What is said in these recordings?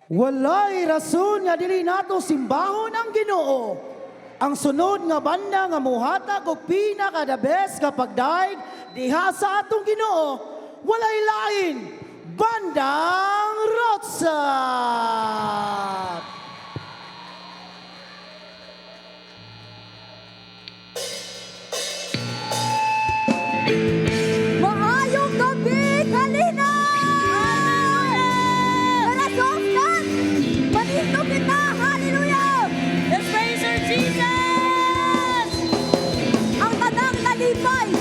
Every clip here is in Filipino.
Walay rason nga dili nato simbahon ang Ginoo. Ang sunod nga banda nga muhatag og pinaka the best nga pagdaig diha sa atong Ginoo, walay lain, Bandang Rotsa. Maayong gabi, Kalina! Narasoktan! Manito kita! Hallelujah! Let's praise our Jesus! Ang tanang nalipay!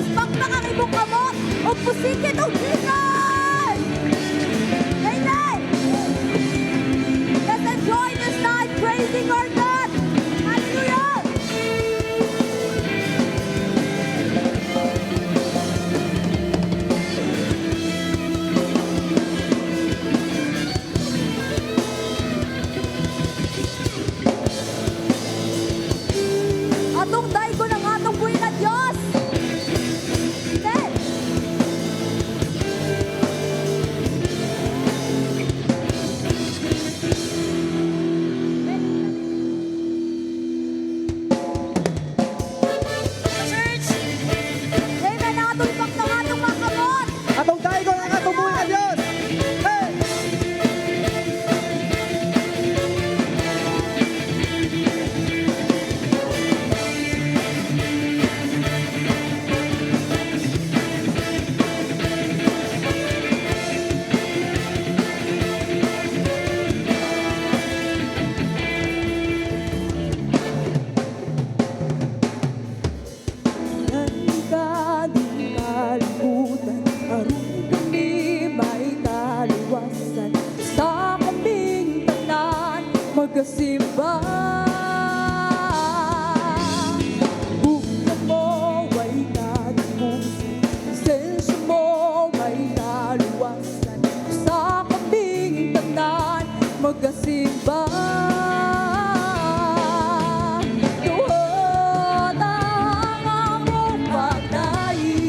Ispak na ang imong kamot! O pusikit o Jesus! Amen! Let's enjoy this night praising our God! Hallelujah! Atong daigo ng atong buhay na Diyos! Amen! Church! Amen! Atong ipak ng atong makamot! Atong daigo ang atong buhay nga Dios. Hey! Ka di kalimutan, aron kami may kaliwasan. Sa kaming tanan, magkasimba. Buka mo ay kalimutan, sensya mo ay kaliwasan. Sa kaming tanan, magkasimba. Tuhan ang among pagdaig.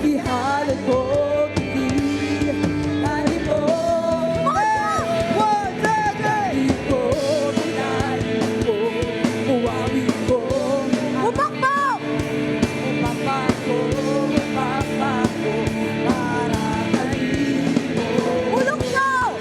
Ihalad ko kini, lali mo. One, two, three! Di ko pinali ko, uwawin ko. Umakbo! Umapako, para kanino. Ulong ko!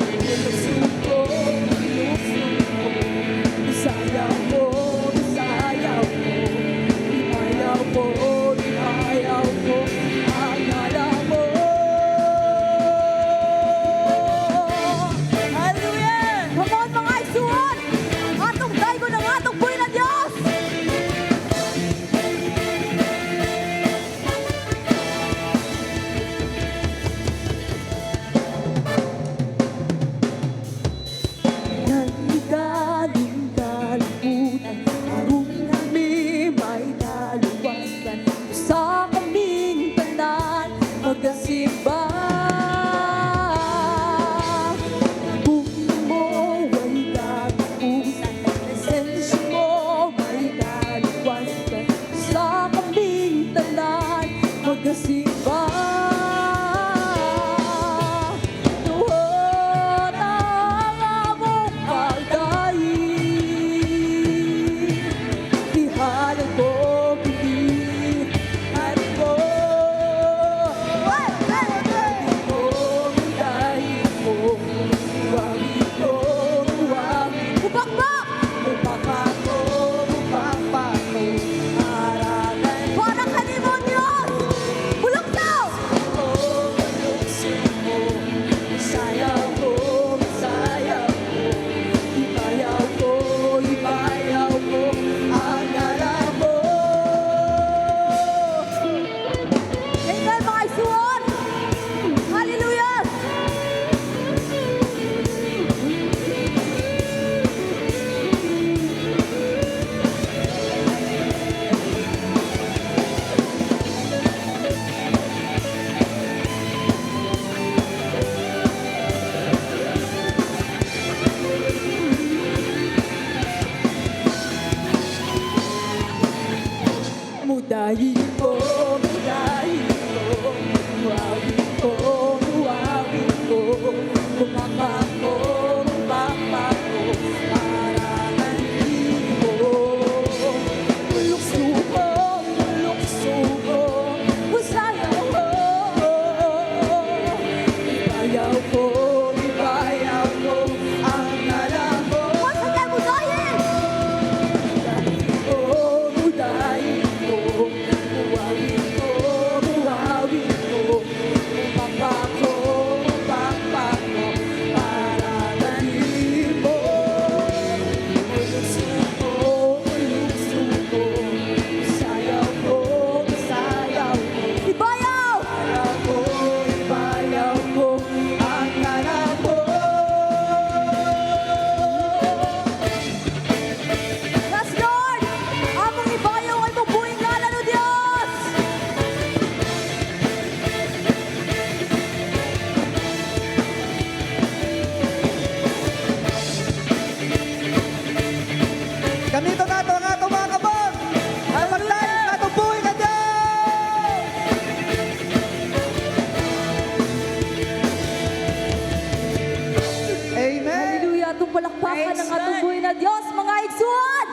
ka ng Praise atong buhay na Diyos, mga igsuon!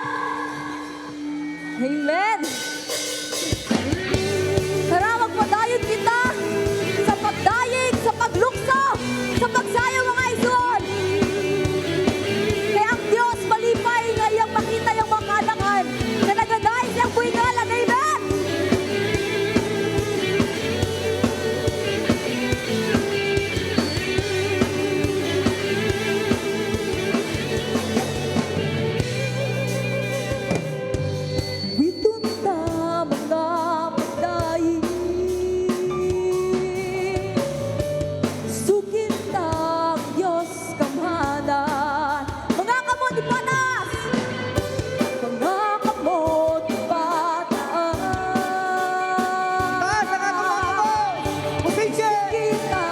Amen! Tara, magpadayon kita sa pagdayig, sa paglukso, sa pagsayo, mga igsuon! Kaya ang Diyos malipay na iyang makita yung mga kalangan na nagadaig siyang buhay ngalan. Amen! Witunta mga pagdaig, sukinta ang Diyos kamhanan. Mga kamot ipanas, mga kamot ipataan. Taas ang ating mga kamot! Musike! Kita,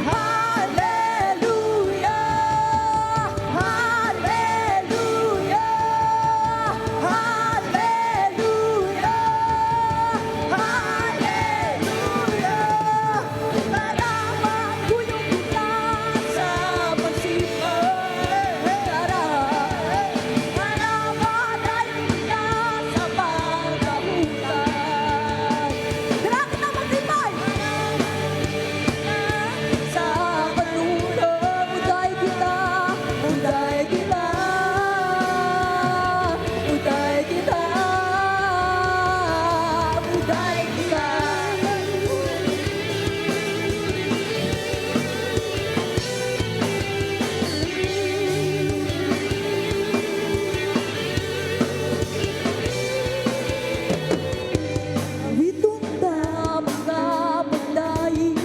hallelujah, hallelujah, hallelujah, hallelujah. Salamat ko yung kita sa pagsipan. Tara, salamat tayo kita sa pagkahutan. Tara, kita magsipay! Sa kanunong uday kita, uday kita, uday kita, uday kita. Witunta mga pagdaig,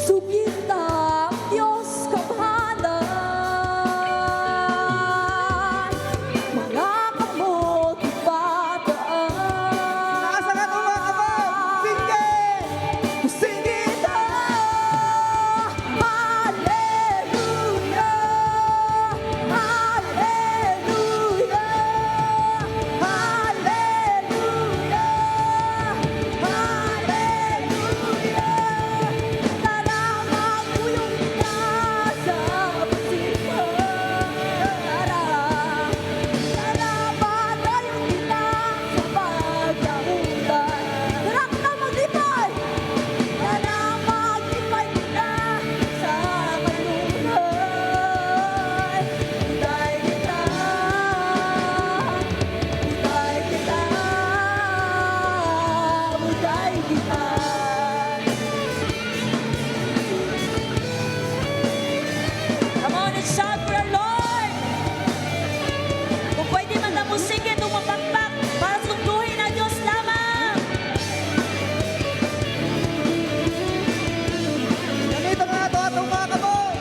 sukita ang Diyos kamhanan, mga kamot ipataan. Taas ang ating mga kamot! Sige! Singita, hallelujah, hallelujah, hallelujah, hallelujah. Salamat ko yung kita sa pagsipan. Tara, salamat tayo kita sa pagkahutan. Tara, kita maglipay! Tara, maglipay kita sa kanunay. Uday kita, uday kita, uday kita. Come on and shout for the Lord. Kung pwede man na musike itong mapakpak para sunduhin ang Diyos lamang. Ganito nga ito atong mga kamot!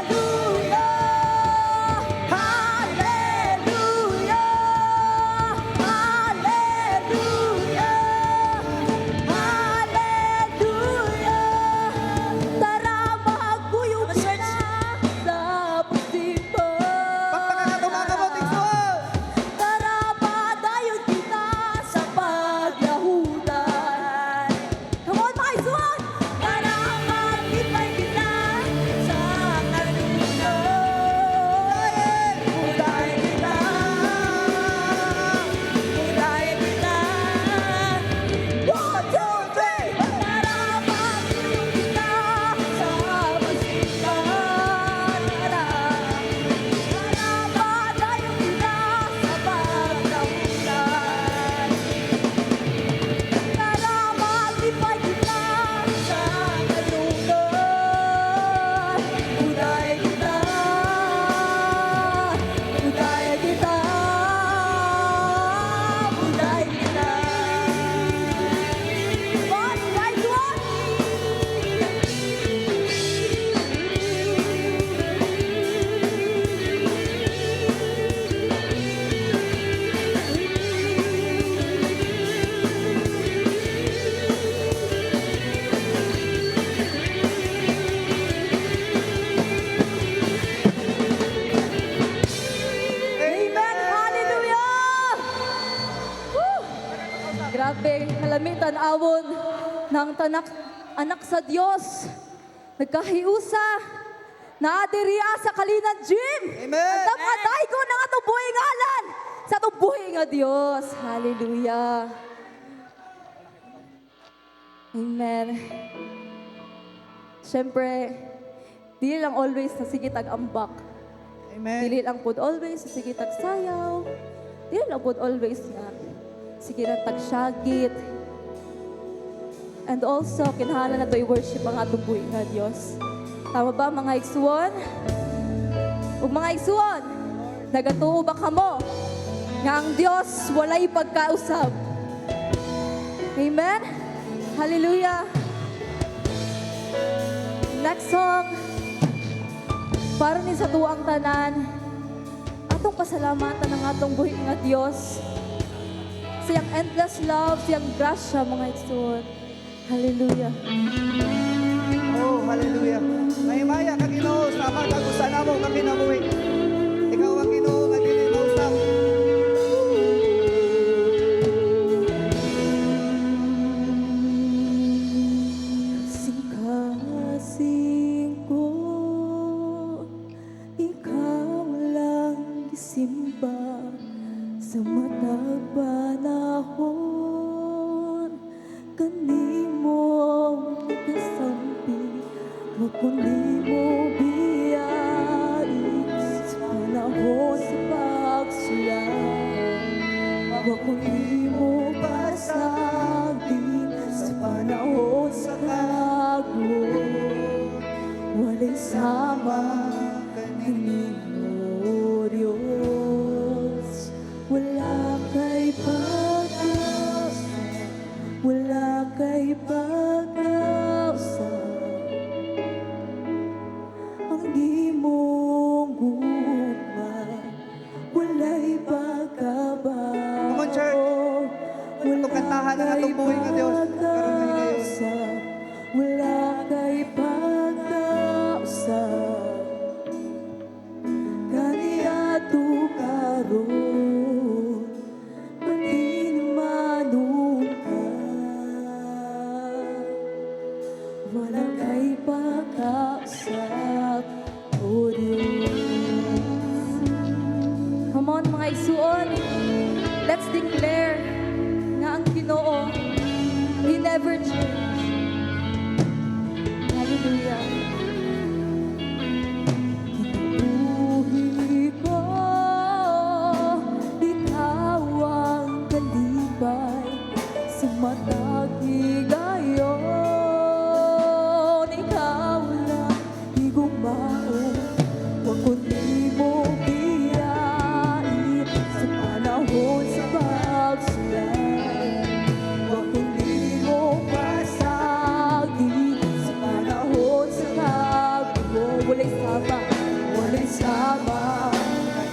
Hallelujah, tan-awon ng anak sa Dios. Nagkahiusa na adiriya sa Kalinan Gym. Amen. Ang tamaday ko ng atong buhay ngalan sa atong buhay nga Dios. Hallelujah. Amen. Siyempre, dili lang always na sige tag-ambak. Amen. Dili lang pod always na sige tag-sayaw. Dili lang pod always na sige na tag-syagit. And also, kinahanglan na to i-worship ang atong buhay nga Dios. Tama ba mga igsuon? Ug mga igsuon, nagatuo ba kamo nga ang Dios walay pagkausab? Amen? Hallelujah! Next song, para ni sa tuwang tanan, atong pasalamatan ng atong buhay nga Dios. Siyang endless love, siyang grasya mga igsuon. Hallelujah! Oh, hallelujah. Mahimaya ka Ginoo sa pagkagusa namo ka kinabuhi. Ikaw ang Ginoo nga dili mausap. Kasing-kasing ko, ikaw lang gisimba sa matag panahon. Kanimong nagasampi, wag kundi mo biyai sa panahon sa pagsulat. Wag kundi mo pasagin sa panahon sa kago. Walay sama kanimo Diyos. Wala kay pag-asa, wala kay pag-asa. Ang imong gugma, walay pagkabago. Come on, church. Itong kantahan ng atong buhay nga Dios. Karon ngayon. Wala kay pag-asa. Kaniadto karon, matinmanong ka. Wala kay pag-asa, O Diyos. Come on mga isuon, let's declare nga ang Ginoo, He never changed. Hallelujah. Kinabuhi ko, ikaw ang kalibay sa matag higayon. Ikaw lang higugmao, wag kundi mo biyai sa panahon sa pagsulat. Wag kundi mo pasagi sa panahon sa kago. Walay sama, walay sama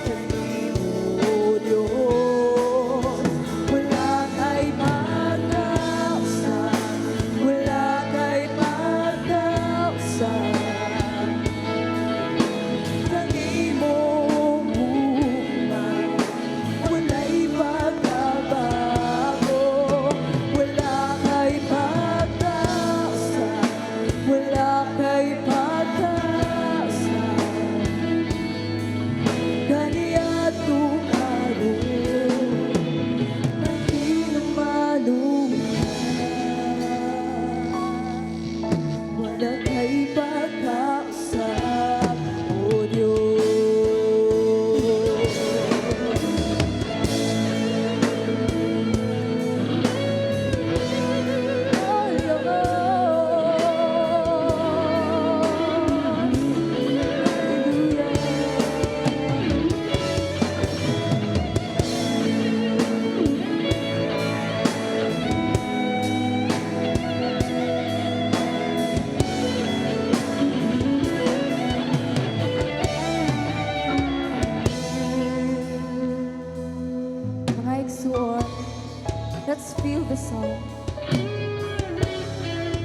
kanimo Diyos. Wala kay pag-asa, wala kay pag-asa. Kanimong buhay, walay pagbabago. Wala kay pag-asa, wala kay pag-asa. Kaniadto karon, matinmanong ka. Wala kay pag-asa, O Diyos. Oh, Lord. Mga igsuon, let's feel the song.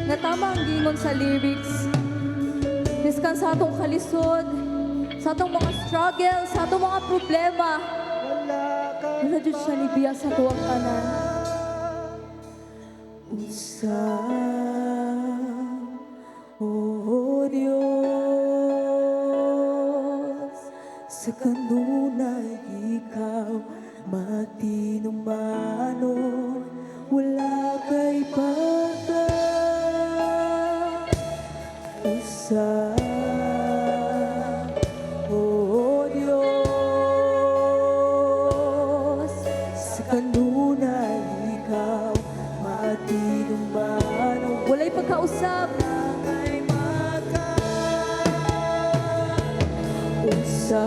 Nga tama ang gingon sa lyrics. Miskan sa atong kalisod, sa atong mga struggle, sa atong mga problema, Wala kay wala dyan siya nibiya sa tuwang tanan. Usa, O Diyos, sa kanunay ikaw matinumanon, wala kay pagka. Usa, O Diyos, sa kanunay ikaw matinumanon, wala'y pagkausap. Usa,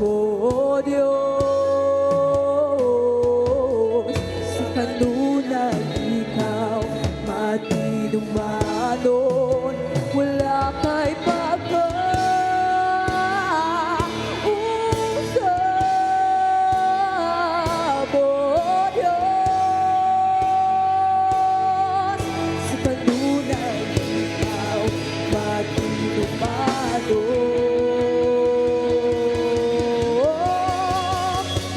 O Diyos, sa kanunay ikaw matinumanon, wala kay pagka. Usa, O Diyos, sa kanunay ikaw matinumanon.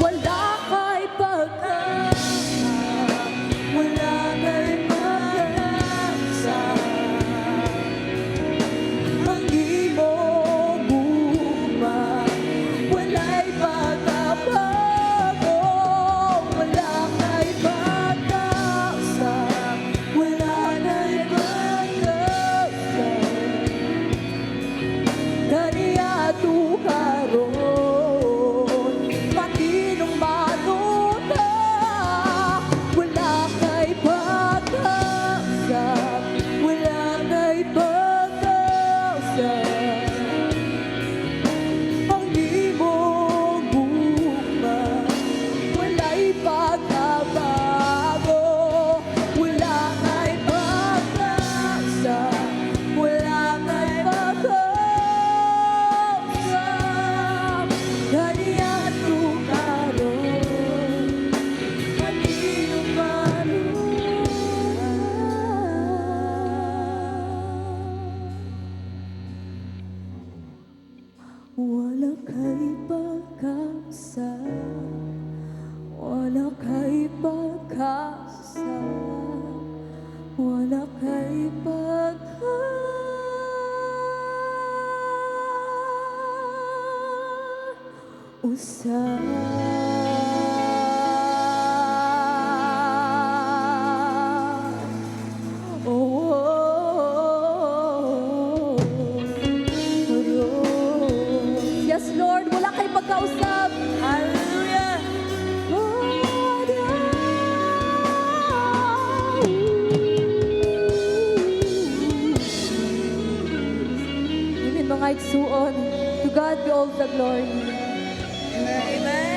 Wala kay pagka, wala kay pagkasa, ang imong guma, wala'y pagkabago. Wala kay pagkasa, wala kay pagkasa, kaniadto karon, matinumanon ka. Wala kay pagkasa, wala kay pagkasa, ang imong gugma, wala'y pagkabago. Wala kay pagkasa, wala kay pagkasa, kaniadto karon, wala kay pagkasa, wala kay pagkasa, wala kay pagkausa. Yes, Lord, wala kay pagkausap. Hallelujah. Amen, mga igsuon. To God be all the glory. Amen.